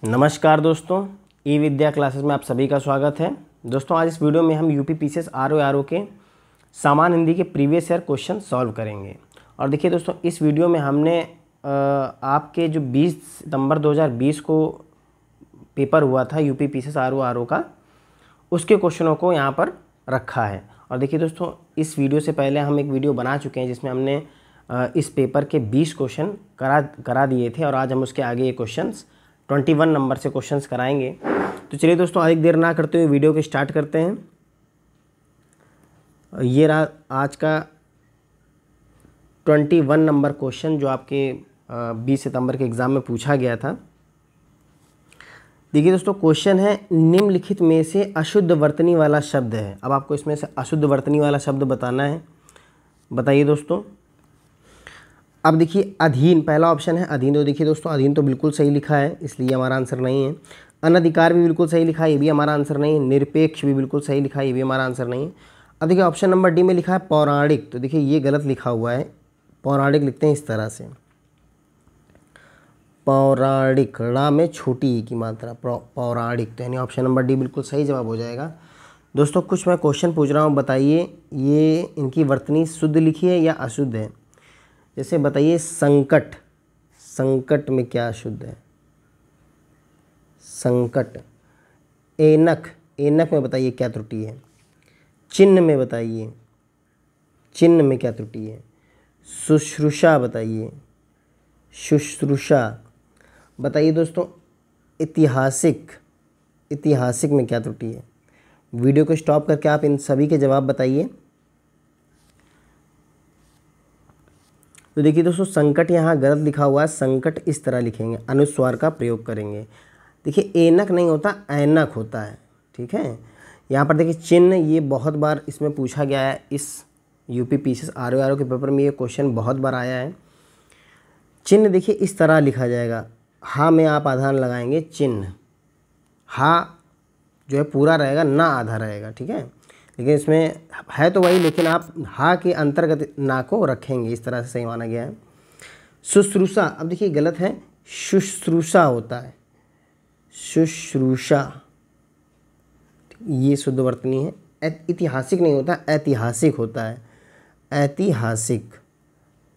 नमस्कार दोस्तों, ई विद्या क्लासेस में आप सभी का स्वागत है। दोस्तों आज इस वीडियो में हम यूपी पीसीएस आरओ के सामान्य हिंदी के प्रीवियस ईयर क्वेश्चन सॉल्व करेंगे। और देखिए दोस्तों, इस वीडियो में हमने आपके जो 20 सितंबर 2020 को पेपर हुआ था यूपी पीसीएस आरओ का, उसके क्वेश्चनों को यहाँ पर रखा है। और देखिए दोस्तों, इस वीडियो से पहले हम एक वीडियो बना चुके हैं जिसमें हमने इस पेपर के 20 क्वेश्चन करा दिए थे, और आज हम उसके आगे ये क्वेश्चंस 21 नंबर से क्वेश्चंस कराएंगे। तो चलिए दोस्तों, अधिक देर ना करते हुए वीडियो को स्टार्ट करते हैं। ये रहा आज का 21 नंबर क्वेश्चन जो आपके 20 सितंबर के एग्ज़ाम में पूछा गया था। देखिए दोस्तों, क्वेश्चन है निम्नलिखित में से अशुद्ध वर्तनी वाला शब्द है। अब आपको इसमें से अशुद्ध वर्तनी वाला शब्द बताना है। बताइए दोस्तों। अब देखिए, अधीन पहला ऑप्शन है अधीन। तो देखिए दोस्तों, अधीन तो बिल्कुल सही लिखा है, इसलिए हमारा आंसर नहीं है। अनधिकार भी बिल्कुल सही लिखा है, ये भी हमारा आंसर नहीं है। निरपेक्ष भी बिल्कुल सही लिखा है, ये भी हमारा आंसर नहीं है। अब देखिए ऑप्शन नंबर डी में लिखा है पौराणिक। तो देखिए ये गलत लिखा हुआ है। पौराणिक लिखते हैं इस तरह से, पौराणिक, ड़ा में छोटी ई की मात्रा, पौराणिक। तो यानी ऑप्शन नंबर डी बिल्कुल सही जवाब हो जाएगा। दोस्तों कुछ मैं क्वेश्चन पूछ रहा हूँ, बताइए ये इनकी वर्तनी शुद्ध लिखी है या अशुद्ध है। जैसे बताइए संकट, संकट में क्या अशुद्ध है? संकट। एनक, एनक में बताइए क्या त्रुटि है? चिन्ह में बताइए, चिन्ह में क्या त्रुटि है? शुश्रूषा बताइए, शुश्रूषा। बताइए दोस्तों ऐतिहासिक, ऐतिहासिक में क्या त्रुटि है? वीडियो को स्टॉप करके आप इन सभी के जवाब बताइए। तो देखिए दोस्तों, संकट यहाँ गलत लिखा हुआ है। संकट इस तरह लिखेंगे, अनुस्वार का प्रयोग करेंगे। देखिए ऐनक नहीं होता, ऐनक होता है, ठीक है। यहाँ पर देखिए चिन्ह, ये बहुत बार इसमें पूछा गया है। इस यूपी पीसीएस आरओ के पेपर में ये क्वेश्चन बहुत बार आया है। चिन्ह देखिए इस तरह लिखा जाएगा, हा में आप आधार लगाएंगे, चिन्ह। हा जो है पूरा रहेगा, ना आधा रहेगा, ठीक है। लेकिन इसमें है तो वही, लेकिन आप हा के अंतर्गत ना को रखेंगे, इस तरह से सही माना गया है। शुश्रूषा, अब देखिए गलत है, शुश्रूषा होता है, शुश्रूषा, ये शुद्ध वर्तनी है। ऐतिहासिक नहीं होता, ऐतिहासिक होता है, ऐतिहासिक,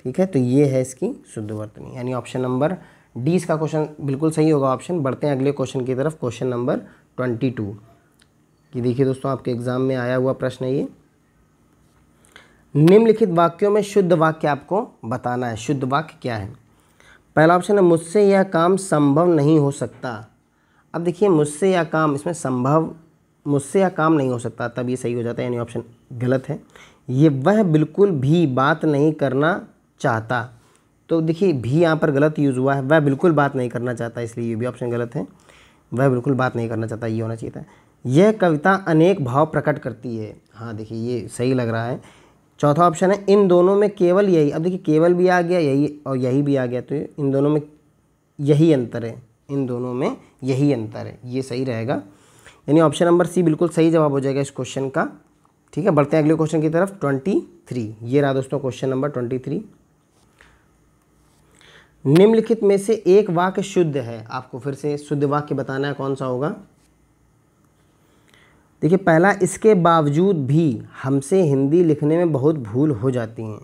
ठीक है। तो ये है इसकी शुद्ध वर्तनी, यानी ऑप्शन नंबर डी इसका क्वेश्चन बिल्कुल सही होगा ऑप्शन। बढ़ते हैं अगले क्वेश्चन की तरफ, क्वेश्चन नंबर 22 कि देखिए दोस्तों, आपके एग्जाम में आया हुआ प्रश्न है ये। निम्नलिखित वाक्यों में शुद्ध वाक्य आपको बताना है। शुद्ध वाक्य क्या है? पहला ऑप्शन है मुझसे यह काम संभव नहीं हो सकता। अब देखिए मुझसे यह काम, इसमें संभव, मुझसे यह काम नहीं हो सकता, तब ये सही हो जाता है, यानी ऑप्शन गलत है। ये वह बिल्कुल भी बात नहीं करना चाहता। तो देखिए भी यहाँ पर गलत यूज़ हुआ है, वह बिल्कुल बात नहीं करना चाहता, इसलिए ये भी ऑप्शन गलत है। वह बिल्कुल बात नहीं करना चाहता, ये होना चाहिए था। यह कविता अनेक भाव प्रकट करती है। हाँ देखिए ये सही लग रहा है। चौथा ऑप्शन है इन दोनों में केवल यही। अब देखिए केवल भी आ गया, यही और यही भी आ गया, तो इन दोनों में यही अंतर है, इन दोनों में यही अंतर है, ये सही रहेगा। यानी ऑप्शन नंबर सी बिल्कुल सही जवाब हो जाएगा इस क्वेश्चन का, ठीक है। बढ़ते हैं अगले क्वेश्चन की तरफ, 23। ये रहा दोस्तों क्वेश्चन नंबर 23। निम्नलिखित में से एक वाक्य शुद्ध है। आपको फिर से शुद्ध वाक्य बताना है, कौन सा होगा? देखिए पहला, इसके बावजूद भी हमसे हिंदी लिखने में बहुत भूल हो जाती हैं।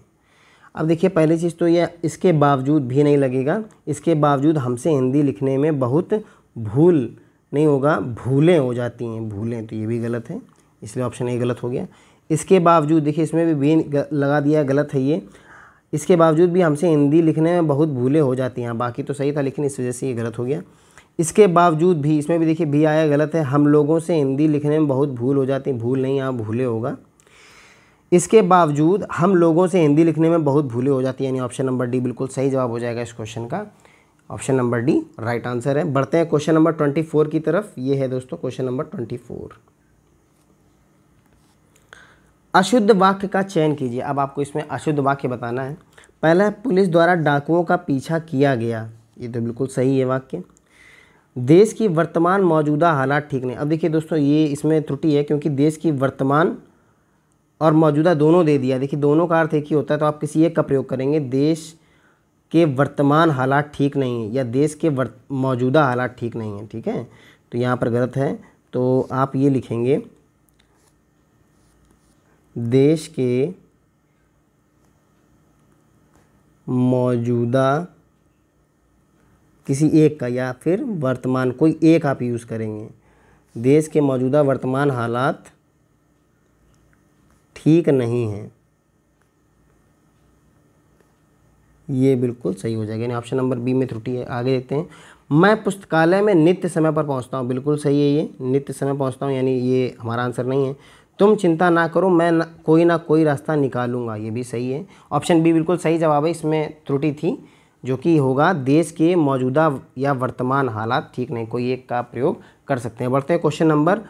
अब देखिए पहली चीज़ तो यह इसके बावजूद भी नहीं लगेगा, इसके बावजूद हमसे हिंदी लिखने में बहुत भूल नहीं होगा, भूलें हो जाती हैं, भूलें, तो ये भी गलत है, इसलिए ऑप्शन ए गलत हो गया। इसके बावजूद, देखिए इसमें भी लगा दिया, गलत है ये। इसके बावजूद भी हमसे हिंदी लिखने में बहुत भूलें हो जाती हैं, बाकी तो सही था, लेकिन इस वजह से ये गलत हो गया। इसके बावजूद भी, इसमें भी देखिए भी आया, गलत है। हम लोगों से हिंदी लिखने में बहुत भूल हो जाती है, भूल नहीं, यहाँ भूले होगा। इसके बावजूद हम लोगों से हिंदी लिखने में बहुत भूले हो जाती है, यानी ऑप्शन नंबर डी बिल्कुल सही जवाब हो जाएगा इस क्वेश्चन का। Option number D right answer है। बढ़ते हैं क्वेश्चन नंबर 24 की तरफ। ये है दोस्तों क्वेश्चन नंबर 24। अशुद्ध वाक्य का चयन कीजिए। अब आपको इसमें अशुद्ध वाक्य बताना है। पहला है पुलिस द्वारा डाकुओं का पीछा किया गया, ये तो बिल्कुल सही है वाक्य। देश की वर्तमान मौजूदा हालात ठीक नहीं। अब देखिए दोस्तों, ये इसमें त्रुटि है, क्योंकि देश की वर्तमान और मौजूदा दोनों दे दिया। देखिए दोनों का अर्थ एक ही होता है, तो आप किसी एक का प्रयोग करेंगे। देश के वर्तमान हालात ठीक नहीं है या देश के मौजूदा हालात ठीक नहीं है, ठीक है, तो यहाँ पर गलत है। तो आप ये लिखेंगे देश के मौजूदा किसी एक का, या फिर वर्तमान, कोई एक आप यूज़ करेंगे। देश के मौजूदा वर्तमान हालात ठीक नहीं हैं, ये बिल्कुल सही हो जाएगा, यानी ऑप्शन नंबर बी में त्रुटि है। आगे देखते हैं, मैं पुस्तकालय में नित्य समय पर पहुंचता हूं, बिल्कुल सही है, ये नित्य समय पहुंचता हूं, यानी ये हमारा आंसर नहीं है। तुम चिंता ना करो, मैं कोई ना कोई रास्ता निकालूंगा, ये भी सही है। ऑप्शन बी बिल्कुल सही जवाब है, इसमें त्रुटि थी, जो कि होगा देश के मौजूदा या वर्तमान हालात ठीक नहीं, कोई एक का प्रयोग कर सकते हैं। बढ़ते हैं क्वेश्चन नंबर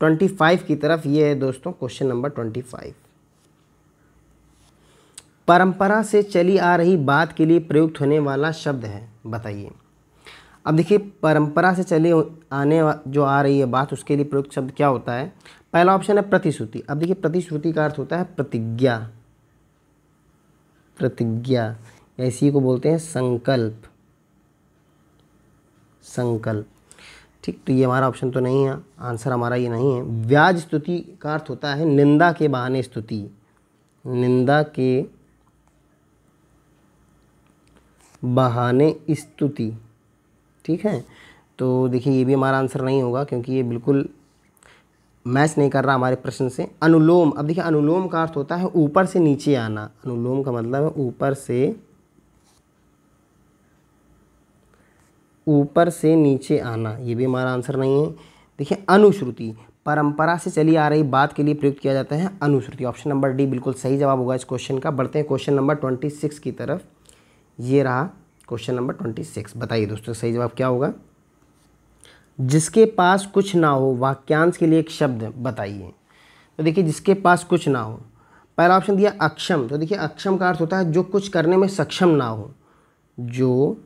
25 की तरफ। ये है दोस्तों क्वेश्चन नंबर 25। परंपरा से चली आ रही बात के लिए प्रयुक्त होने वाला शब्द है, बताइए। अब देखिए, परंपरा से चली जो आ रही है बात, उसके लिए प्रयुक्त शब्द क्या होता है। पहला ऑप्शन है प्रतिश्रुति। अब देखिए, प्रतिश्रुति का अर्थ होता है प्रतिज्ञा, प्रतिज्ञा, या इसी को बोलते हैं संकल्प, संकल्प, ठीक। तो ये हमारा ऑप्शन तो नहीं है, आंसर हमारा ये नहीं है। व्याज स्तुति का अर्थ होता है निंदा के बहाने स्तुति, निंदा के बहाने स्तुति, ठीक है। तो देखिए, ये भी हमारा आंसर नहीं होगा, क्योंकि ये बिल्कुल मैच नहीं कर रहा हमारे प्रश्न से। अनुलोम, अब देखिए, अनुलोम का अर्थ होता है ऊपर से नीचे आना, अनुलोम का मतलब है ऊपर से नीचे आना, ये भी हमारा आंसर नहीं है। देखिए, अनुश्रुति, परंपरा से चली आ रही बात के लिए प्रयुक्त किया जाता है अनुश्रुति। ऑप्शन नंबर डी बिल्कुल सही जवाब होगा इस क्वेश्चन का। बढ़ते हैं क्वेश्चन नंबर 26 की तरफ। ये रहा क्वेश्चन नंबर 26। बताइए दोस्तों, सही जवाब क्या होगा। जिसके पास कुछ ना हो, वाक्यांश के लिए एक शब्द बताइए। तो देखिए, जिसके पास कुछ ना हो, पहला ऑप्शन दिया अक्षम। तो देखिए, अक्षम का अर्थ होता है जो कुछ करने में सक्षम ना हो, जो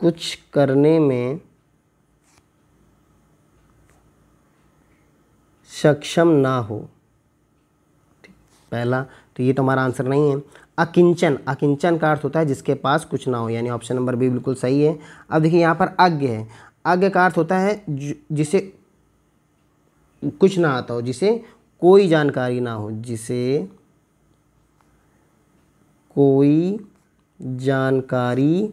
कुछ करने में सक्षम ना हो, पहला, तो ये तो हमारा आंसर नहीं है। अकिंचन, अकिंचन का अर्थ होता है जिसके पास कुछ ना हो, यानी ऑप्शन नंबर बी बिल्कुल सही है। अब देखिए, यहाँ पर अज्ञ है। अज्ञ का अर्थ होता है जिसे कुछ ना आता हो, जिसे कोई जानकारी ना हो, जिसे कोई जानकारी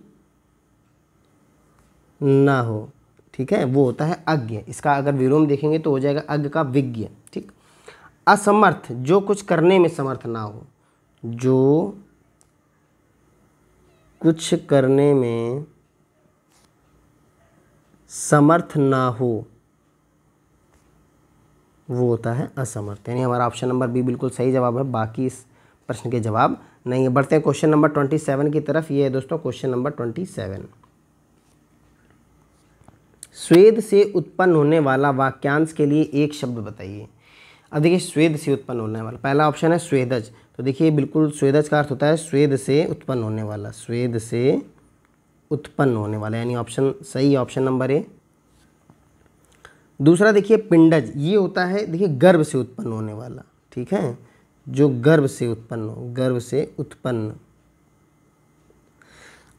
ना हो, ठीक है, वो होता है अज्ञ। इसका अगर विलोम देखेंगे तो हो जाएगा अज्ञ का विज्ञ, ठीक। असमर्थ, जो कुछ करने में समर्थ ना हो, जो कुछ करने में समर्थ ना हो, वो होता है असमर्थ, यानी हमारा ऑप्शन नंबर बी बिल्कुल सही जवाब है, बाकी इस प्रश्न के जवाब नहीं है। बढ़ते हैं क्वेश्चन नंबर 27 की तरफ। ये है दोस्तों क्वेश्चन नंबर 27। स्वेद से उत्पन्न होने वाला वाक्यांश के लिए एक शब्द बताइए। अब देखिए, स्वेद से उत्पन्न होने वाला, पहला ऑप्शन है स्वेदज। तो देखिए, बिल्कुल स्वेदज का अर्थ होता है स्वेद से उत्पन्न होने वाला, स्वेद से उत्पन्न होने वाला, यानी ऑप्शन सही, ऑप्शन नंबर ए। दूसरा देखिए, पिंडज, ये होता है देखिए गर्भ से उत्पन्न होने वाला, ठीक है, जो गर्भ से उत्पन्न हो, गर्भ से उत्पन्न।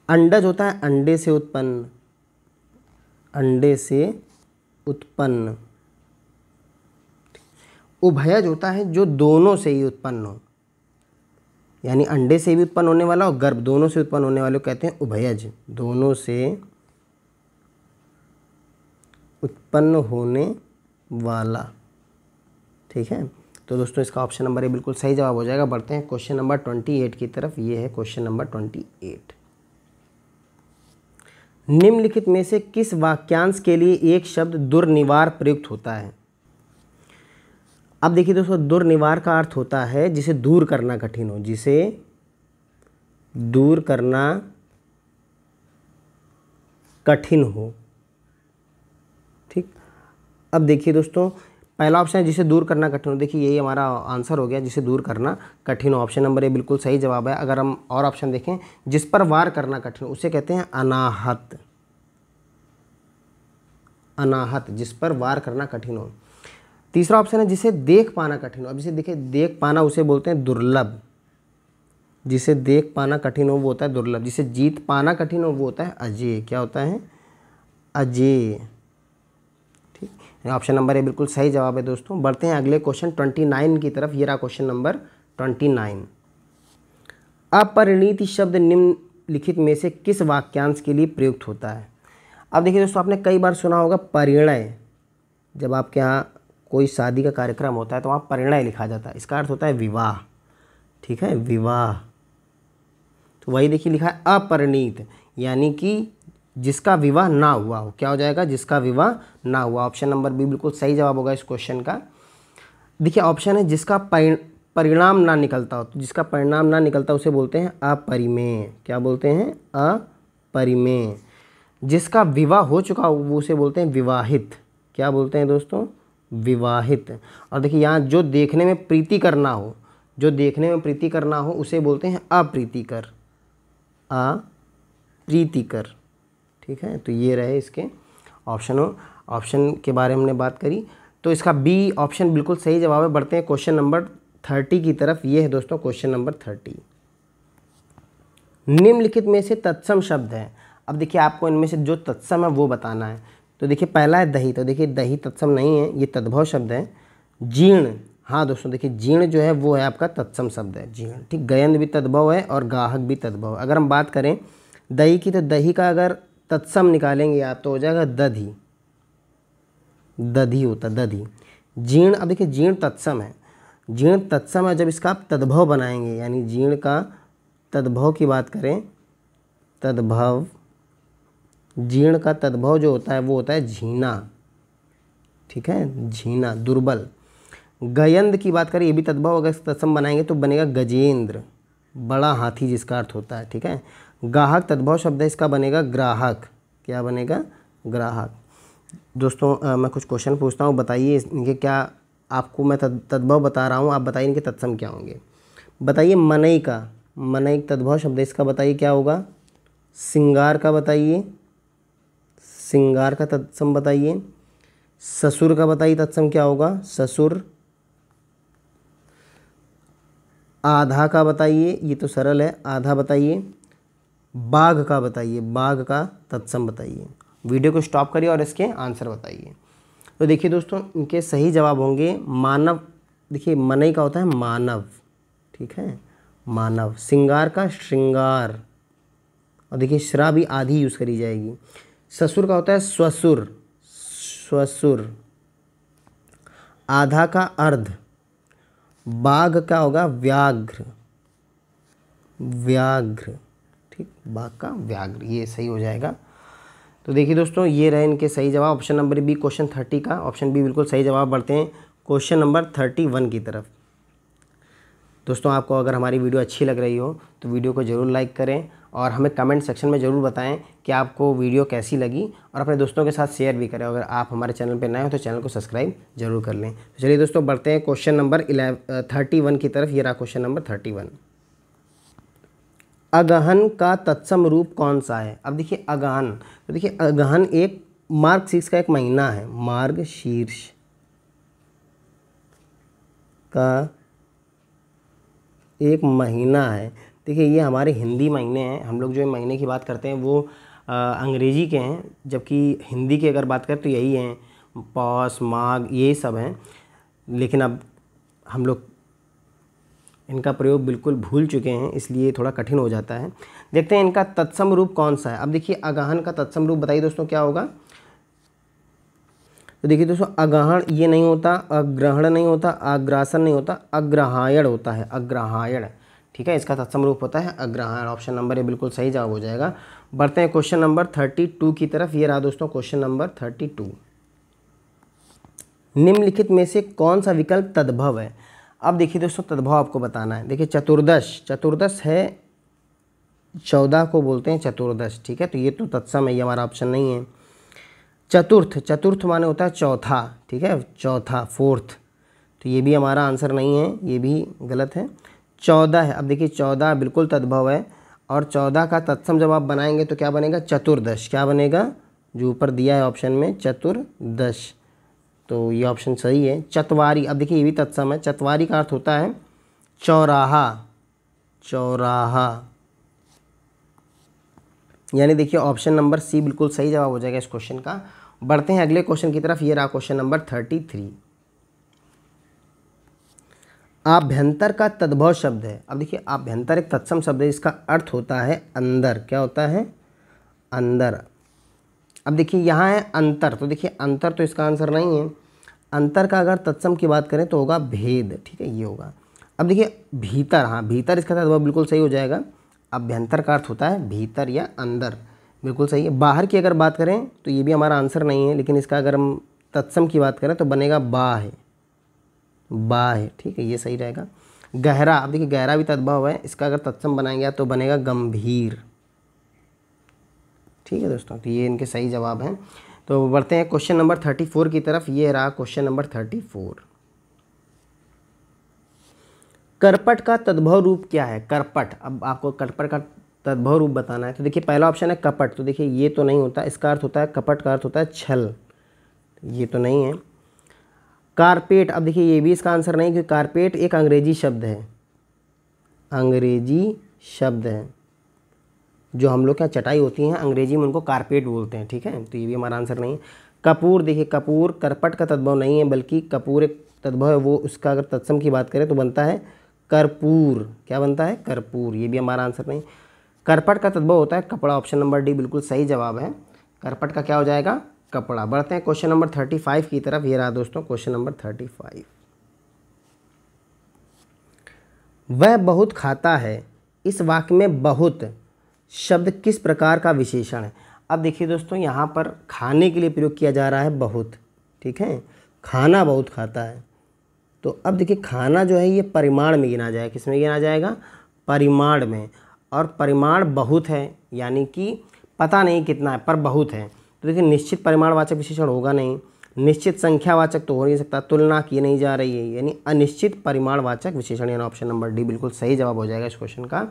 अंडज होता है अंडे से उत्पन्न, अंडे से उत्पन्न। उभयज होता है जो दोनों से ही उत्पन्न हो, यानी अंडे से भी उत्पन्न होने वाला और गर्भ दोनों से उत्पन्न होने वाले को कहते हैं उभयज, दोनों से उत्पन्न होने वाला, ठीक है। तो दोस्तों, इसका ऑप्शन नंबर ए बिल्कुल सही जवाब हो जाएगा। बढ़ते हैं क्वेश्चन नंबर 28 की तरफ। ये है क्वेश्चन नंबर 28। निम्नलिखित में से किस वाक्यांश के लिए एक शब्द दुर्निवार प्रयुक्त होता है। अब देखिए दोस्तों, दुर्निवार का अर्थ होता है जिसे दूर करना कठिन हो, जिसे दूर करना कठिन हो, ठीक। अब देखिए दोस्तों, पहला ऑप्शन है जिसे दूर करना कठिन हो। देखिए, यही हमारा आंसर हो गया, जिसे दूर करना कठिन हो। ऑप्शन नंबर ए बिल्कुल सही जवाब है। अगर हम और ऑप्शन देखें, जिस पर वार करना कठिन हो, उसे कहते हैं अनाहत, अनाहत, जिस पर वार करना कठिन हो। तीसरा ऑप्शन है जिसे देख पाना कठिन हो। अब जिसे देखिए देख पाना, उसे बोलते हैं दुर्लभ, जिसे देख पाना कठिन हो वो होता है दुर्लभ, जिसे जीत पाना कठिन हो वो होता है अजेय। क्या होता है? अजेय। ठीक, ऑप्शन नंबर ए बिल्कुल सही जवाब है दोस्तों। बढ़ते हैं अगले क्वेश्चन 29 की तरफ। ये रहा क्वेश्चन नंबर 29। अपरिणीति शब्द निम्नलिखित में से किस वाक्यांश के लिए प्रयुक्त होता है? अब देखिए दोस्तों, आपने कई बार सुना होगा परिणय। जब आपके यहाँ कोई शादी का कार्यक्रम होता है तो वहाँ परिणय लिखा जाता है, इसका अर्थ होता है विवाह। ठीक है, विवाह। तो वही देखिए लिखा है अपरिणीत, यानी कि जिसका विवाह ना हुआ हो। क्या हो जाएगा? जिसका विवाह ना हुआ। ऑप्शन नंबर बी बिल्कुल सही जवाब होगा इस क्वेश्चन का। देखिए ऑप्शन है जिसका परिणाम ना निकलता हो, तो जिसका परिणाम ना निकलता उसे बोलते हैं अपरिमेय। क्या बोलते हैं? अपरिमेय। जिसका विवाह हो चुका हो वो उसे बोलते हैं विवाहित। क्या बोलते हैं दोस्तों? विवाहित। और देखिए यहाँ जो देखने में प्रीतिकर ना हो, जो देखने में प्रीतिकर ना हो उसे बोलते हैं अप्रीतिकर। अप्रीतिकर। ठीक है, तो ये रहे इसके ऑप्शन के बारे में हमने बात करी, तो इसका बी ऑप्शन बिल्कुल सही जवाब है। बढ़ते हैं क्वेश्चन नंबर 30 की तरफ। ये है दोस्तों क्वेश्चन नंबर 30। निम्नलिखित में से तत्सम शब्द है। अब देखिए आपको इनमें से जो तत्सम है वो बताना है। तो देखिए पहला है दही, तो देखिए दही तत्सम नहीं है, ये तद्भव शब्द है। जीर्ण, हाँ दोस्तों देखिए जीर्ण जो है वो है आपका तत्सम शब्द है, जीर्ण। ठीक, गयंद भी तद्भव है और गाहक भी तद्भव। अगर हम बात करें दही की, तो दही का अगर तत्सम निकालेंगे आप तो हो जाएगा दधी। दधी होता, दधी। जीर्ण, अब देखिए जीर्ण तत्सम है, जीर्ण तत्सम है। जब इसका आप तद्भव बनाएंगे, यानी जीर्ण का तद्भव की बात करें, तद्भव, जीर्ण का तद्भव जो होता है वो होता है झीना। ठीक है, झीना, दुर्बल। गयंद की बात करें, ये भी तद्भव, अगर तत्सम बनाएंगे तो बनेगा गजेंद्र, बड़ा हाथी जिसका अर्थ होता है। ठीक है, गाहक तद्भव शब्द है, इसका बनेगा ग्राहक। क्या बनेगा? ग्राहक। दोस्तों मैं कुछ क्वेश्चन पूछता हूँ, बताइए इनके क्या, आपको मैं तद्भव बता रहा हूँ, आप बताइए इनके तत्सम क्या होंगे। बताइए मनई का, मनई तद्भव शब्द है, इसका बताइए क्या होगा। सिंगार का बताइए, सिंगार का तत्सम बताइए। ससुर का बताइए तत्सम क्या होगा, ससुर। आधा का बताइए, ये तो सरल है, आधा बताइए। बाघ का बताइए, बाघ का तत्सम बताइए। वीडियो को स्टॉप करिए और इसके आंसर बताइए। तो देखिए दोस्तों इनके सही जवाब होंगे मानव। देखिए मनई का होता है मानव। ठीक है, मानव। सिंगार का श्रृंगार, और देखिए श्रा भी आधी यूज़ करी जाएगी। ससुर का होता है स्वसुर, स्वसुर। आधा का अर्ध। बाघ का होगा व्याघ्र, व्याघ्र। ठीक, बाघ का व्याघ्र, ये सही हो जाएगा। तो देखिए दोस्तों ये रहे इनके सही जवाब। ऑप्शन नंबर बी क्वेश्चन 30 का, ऑप्शन बी बिल्कुल सही जवाब। बढ़ते हैं क्वेश्चन नंबर 31 की तरफ। दोस्तों आपको अगर हमारी वीडियो अच्छी लग रही हो तो वीडियो को ज़रूर लाइक करें और हमें कमेंट सेक्शन में ज़रूर बताएं कि आपको वीडियो कैसी लगी, और अपने दोस्तों के साथ शेयर भी करें। अगर आप हमारे चैनल पर नए हो तो चैनल को सब्सक्राइब जरूर कर लें। तो चलिए दोस्तों बढ़ते हैं क्वेश्चन नंबर 31 की तरफ। ये रहा क्वेश्चन नंबर 31। अगहन का तत्सम रूप कौन सा है? अब देखिए अगहन, तो देखिए अगहन एक मार्गशीर्ष का एक महीना है, मार्गशीर्ष का एक महीना है। देखिए ये हमारे हिंदी महीने हैं, हम लोग जो महीने की बात करते हैं वो अंग्रेजी के हैं, जबकि हिंदी की अगर बात करें तो यही हैं, पौष, माघ, यही सब हैं। लेकिन अब हम लोग इनका प्रयोग बिल्कुल भूल चुके हैं, इसलिए थोड़ा कठिन हो जाता है। देखते हैं इनका तत्सम रूप कौन सा है। अब देखिए अगहन का तत्सम रूप बताइए दोस्तों क्या होगा। तो देखिए दोस्तों अगहन ये नहीं होता, अग्रहण नहीं होता, अग्रासन नहीं होता, अग्रहायण होता है, अग्रहायण। ठीक है, इसका तत्सम रूप होता है अग्रहायण। ऑप्शन नंबर ए बिल्कुल सही जवाब हो जाएगा। बढ़ते हैं क्वेश्चन नंबर 32 की तरफ। ये रहा दोस्तों क्वेश्चन नंबर 32। निम्नलिखित में से कौन सा विकल्प तद्भव है? अब देखिए दोस्तों तद्भव आपको बताना है। देखिए चतुर्दश, चतुर्दश है 14 को बोलते हैं चतुर्दश। ठीक है, तो ये तो तत्सम है, ये हमारा ऑप्शन नहीं है। चतुर्थ, चतुर्थ माने होता है चौथा। ठीक है, चौथा, फोर्थ, तो ये भी हमारा आंसर नहीं है, ये भी गलत है। 14 है। अब देखिए 14 बिल्कुल तद्भव है, और 14 का तत्सम जब आप बनाएंगे तो क्या बनेगा, चतुर्दश। क्या बनेगा, जो ऊपर दिया है ऑप्शन में, चतुर्दश। तो ये ऑप्शन सही है। चतवारी, अब देखिए ये भी तत्सम है। चतवारी का अर्थ होता है चौराहा। चौराहा। यानी देखिए ऑप्शन नंबर सी बिल्कुल सही जवाब हो जाएगा इस क्वेश्चन का। बढ़ते हैं अगले क्वेश्चन की तरफ। ये रहा क्वेश्चन नंबर 33। आभ्यंतर का तद्भव शब्द है। अब देखिए आभ्यंतर एक तत्सम शब्द है, इसका अर्थ होता है अंदर। क्या होता है? अंदर। अब देखिए यहाँ है अंतर, तो देखिए अंतर तो इसका आंसर नहीं है। अंतर का अगर तत्सम की बात करें तो होगा भेद। ठीक है, ये होगा। अब देखिए भीतर, हाँ भीतर इसका तद्भव बिल्कुल सही हो जाएगा। अभ्यंतर का अर्थ होता है भीतर या अंदर, बिल्कुल सही है। बाहर की अगर बात करें तो ये भी हमारा आंसर नहीं है, लेकिन इसका अगर हम तत्सम की बात करें तो बनेगा बाह्य। बाह्य, ठीक है, ये सही रहेगा। गहरा, अब देखिए गहरा भी तद्भव है, इसका अगर तत्सम बनाएंगे तो बनेगा गंभीर। ठीक है दोस्तों, तो ये इनके सही जवाब हैं। तो बढ़ते हैं क्वेश्चन नंबर 34 की तरफ। ये रहा क्वेश्चन नंबर 34। करपट का तद्भव रूप क्या है? करपट, अब आपको करपट का तद्भव रूप बताना है। तो देखिए पहला ऑप्शन है कपट, तो देखिए ये तो नहीं होता, इसका अर्थ होता है कपट का अर्थ होता है छल, ये तो नहीं है। कारपेट, अब देखिए ये भी इसका आंसर नहीं, क्योंकि कारपेट एक अंग्रेजी शब्द है। अंग्रेजी शब्द है, जो हम लोग क्या चटाई होती हैं अंग्रेजी में उनको कारपेट बोलते हैं। ठीक है, तो ये भी हमारा आंसर नहीं है। कपूर, देखिए कपूर करपट का तद्भव नहीं है, बल्कि कपूर एक तद्भव है, वो उसका अगर तत्सम की बात करें तो बनता है कर्पूर। क्या बनता है? कर्पूर, ये भी हमारा आंसर नहीं। करपट का तद्भव होता है कपड़ा। ऑप्शन नंबर डी बिल्कुल सही जवाब है। करपट का क्या हो जाएगा? कपड़ा। बढ़ते हैं क्वेश्चन नंबर 35 की तरफ। ये रहा दोस्तों क्वेश्चन नंबर 35। वह बहुत खाता है, इस वाक्य में बहुत शब्द किस प्रकार का विशेषण है? अब देखिए दोस्तों यहाँ पर खाने के लिए प्रयोग किया जा रहा है बहुत। ठीक है, खाना बहुत खाता है। तो अब देखिए खाना जो है ये परिमाण में गिना जाएगा। किस में गिना जाएगा? परिमाण में। और परिमाण बहुत है, यानी कि पता नहीं कितना है पर बहुत है। तो देखिए निश्चित परिमाणवाचक विशेषण होगा नहीं, निश्चित संख्यावाचक तो हो नहीं सकता, तुलना की नहीं जा रही है, यानी अनिश्चित परिमाणवाचक विशेषण, यानी ऑप्शन नंबर डी बिल्कुल सही जवाब हो जाएगा इस क्वेश्चन का।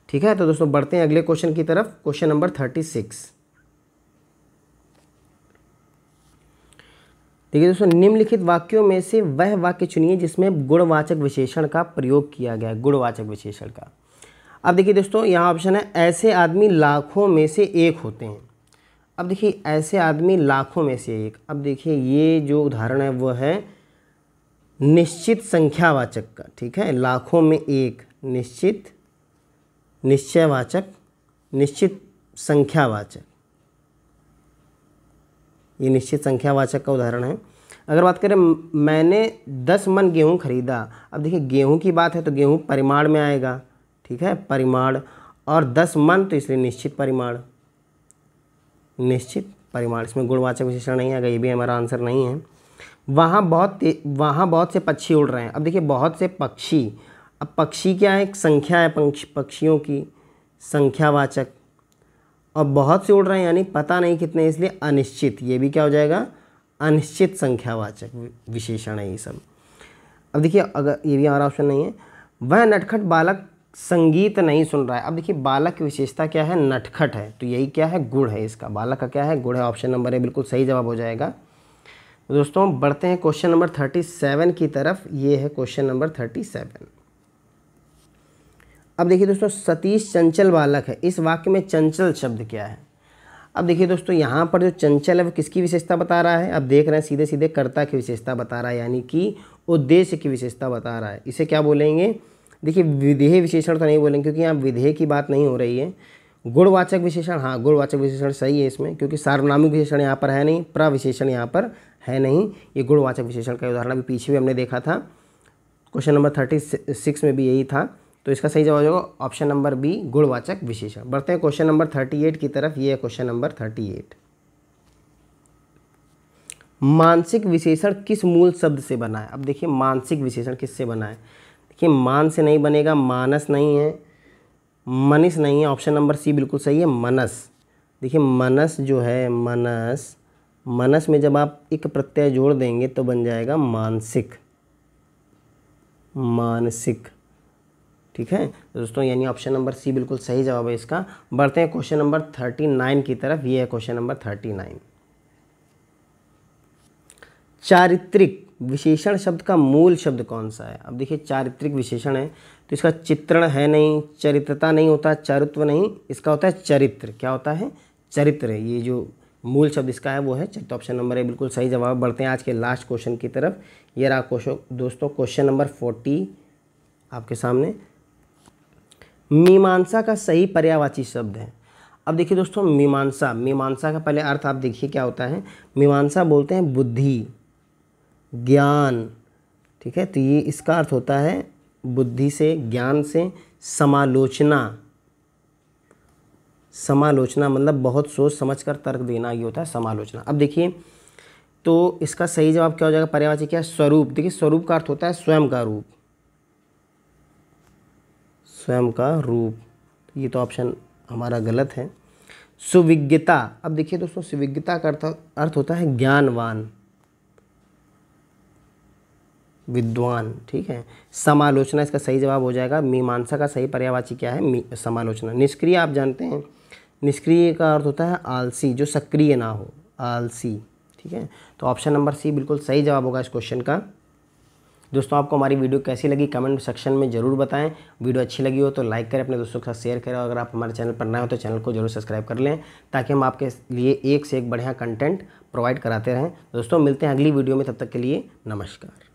ठीक है, तो दोस्तों बढ़ते हैं अगले क्वेश्चन की तरफ। Question number 36। देखिए दोस्तों, निम्नलिखित वाक्यों में से वह वाक्य चुनिए जिसमें गुणवाचक विशेषण का प्रयोग किया गया है। गुणवाचक विशेषण का, अब देखिए दोस्तों यहाँ ऑप्शन है ऐसे आदमी लाखों में से एक होते हैं। अब देखिए ऐसे आदमी लाखों में से एक, अब देखिए ये जो उदाहरण है वो है निश्चित संख्यावाचक का। ठीक है, लाखों में एक, निश्चित, निश्चयवाचक, निश्चित संख्यावाचक, ये निश्चित संख्यावाचक का उदाहरण है। अगर बात करें मैंने 10 मन गेहूँ खरीदा, अब देखिए गेहूँ की बात है तो गेहूँ परिमाण में आएगा। ठीक है, परिमाण, और 10 मन तो इसलिए निश्चित परिमाण, निश्चित परिमाण, इसमें गुणवाचक विशेषण नहीं आएगा, ये भी हमारा आंसर नहीं है। वहाँ बहुत से पक्षी उड़ रहे हैं, अब देखिए बहुत से पक्षी, अब पक्षी क्या है? एक संख्या है, पक्षियों की संख्यावाचक, और बहुत से उड़ रहे हैं यानी पता नहीं कितने, इसलिए अनिश्चित, ये भी क्या हो जाएगा? अनिश्चित संख्यावाचक विशेषण है ये सब। अब देखिए अगर ये भी हमारा ऑप्शन नहीं है। वह नटखट बालक संगीत नहीं सुन रहा है, अब देखिए बालक की विशेषता क्या है? नटखट है, तो यही क्या है? गुण है इसका। बालक का क्या है? गुण है। ऑप्शन नंबर ए बिल्कुल सही जवाब हो जाएगा। तो दोस्तों बढ़ते हैं क्वेश्चन नंबर 37 की तरफ। ये है क्वेश्चन नंबर 37। अब देखिए दोस्तों, सतीश चंचल बालक है, इस वाक्य में चंचल शब्द क्या है? अब देखिए दोस्तों यहाँ पर जो चंचल है वो किसकी विशेषता बता रहा है? अब देख रहे हैं सीधे सीधे कर्ता की विशेषता बता रहा है, यानी कि उद्देश्य की विशेषता बता रहा है। इसे क्या बोलेंगे? देखिए विधेय विशेषण तो नहीं बोलेंगे, क्योंकि यहाँ विधेय की बात नहीं हो रही है। गुणवाचक विशेषण, हाँ गुणवाचक विशेषण सही है इसमें, क्योंकि सार्वनामिक विशेषण यहाँ पर है नहीं, प्रविशेषण यहाँ पर है नहीं। ये गुणवाचक विशेषण का उदाहरण अभी पीछे भी हमने देखा था, क्वेश्चन नंबर 36 में भी यही था। तो इसका सही जवाब होगा ऑप्शन नंबर बी, गुणवाचक विशेषण। बढ़ते हैं क्वेश्चन नंबर 38 की तरफ। ये है क्वेश्चन नंबर 38। मानसिक विशेषण किस मूल शब्द से बना है? अब देखिए मानसिक विशेषण किससे बना है? देखिए मान से नहीं बनेगा, मानस नहीं है, मनीष नहीं है, ऑप्शन नंबर सी बिल्कुल सही है, मनस। देखिए मनस जो है, मनस, मनस में जब आप एक प्रत्यय जोड़ देंगे तो बन जाएगा मानसिक, मानसिक। ठीक है दोस्तों, यानी ऑप्शन नंबर सी बिल्कुल सही जवाब है इसका। बढ़ते हैं क्वेश्चन नंबर 39 की तरफ। ये है क्वेश्चन नंबर 39। चारित्रिक विशेषण शब्द का मूल शब्द कौन सा है? अब देखिए चारित्रिक विशेषण है, तो इसका चित्रण है नहीं, चरित्रता नहीं होता, चारुत्व नहीं, इसका होता है चरित्र। क्या होता है? चरित्र। ये जो मूल शब्द इसका है वो है चरित्र। ऑप्शन नंबर ए बिल्कुल सही जवाब। बढ़ते हैं आज के लास्ट क्वेश्चन की तरफ। ये रहा क्वेश्चन दोस्तों, क्वेश्चन नंबर 40 आपके सामने। मीमांसा का सही पर्यायवाची शब्द है। अब देखिए दोस्तों, मीमांसा, मीमांसा का पहले अर्थ आप देखिए क्या होता है। मीमांसा बोलते हैं बुद्धि, ज्ञान, ठीक है। तो ये इसका अर्थ होता है बुद्धि से, ज्ञान से, समालोचना। समालोचना मतलब बहुत सोच समझ कर तर्क देना, ये होता है समालोचना। अब देखिए, तो इसका सही जवाब क्या हो जाएगा? पर्यायवाची क्या है? स्वरूप। देखिए स्वरूप का अर्थ होता है स्वयं का रूप, स्वयं का रूप। ये तो ऑप्शन हमारा गलत है। सुविज्ञता। अब देखिए दोस्तों, सुविज्ञता का अर्थ होता है ज्ञानवान, विद्वान, ठीक है। समालोचना इसका सही जवाब हो जाएगा। मीमांसा का सही पर्यायवाची क्या है? समालोचना। निष्क्रिय आप जानते हैं, निष्क्रिय का अर्थ होता है आलसी, जो सक्रिय ना हो, आलसी, ठीक है। तो ऑप्शन नंबर सी बिल्कुल सही जवाब होगा इस क्वेश्चन का। दोस्तों आपको हमारी वीडियो कैसी लगी कमेंट सेक्शन में ज़रूर बताएं। वीडियो अच्छी लगी हो तो लाइक करें, अपने दोस्तों के साथ शेयर करें, और अगर आप हमारे चैनल पर नए हो तो चैनल को जरूर सब्सक्राइब कर लें, ताकि हम आपके लिए एक से एक बढ़िया कंटेंट प्रोवाइड कराते रहें। दोस्तों मिलते हैं अगली वीडियो में, तब तक के लिए नमस्कार।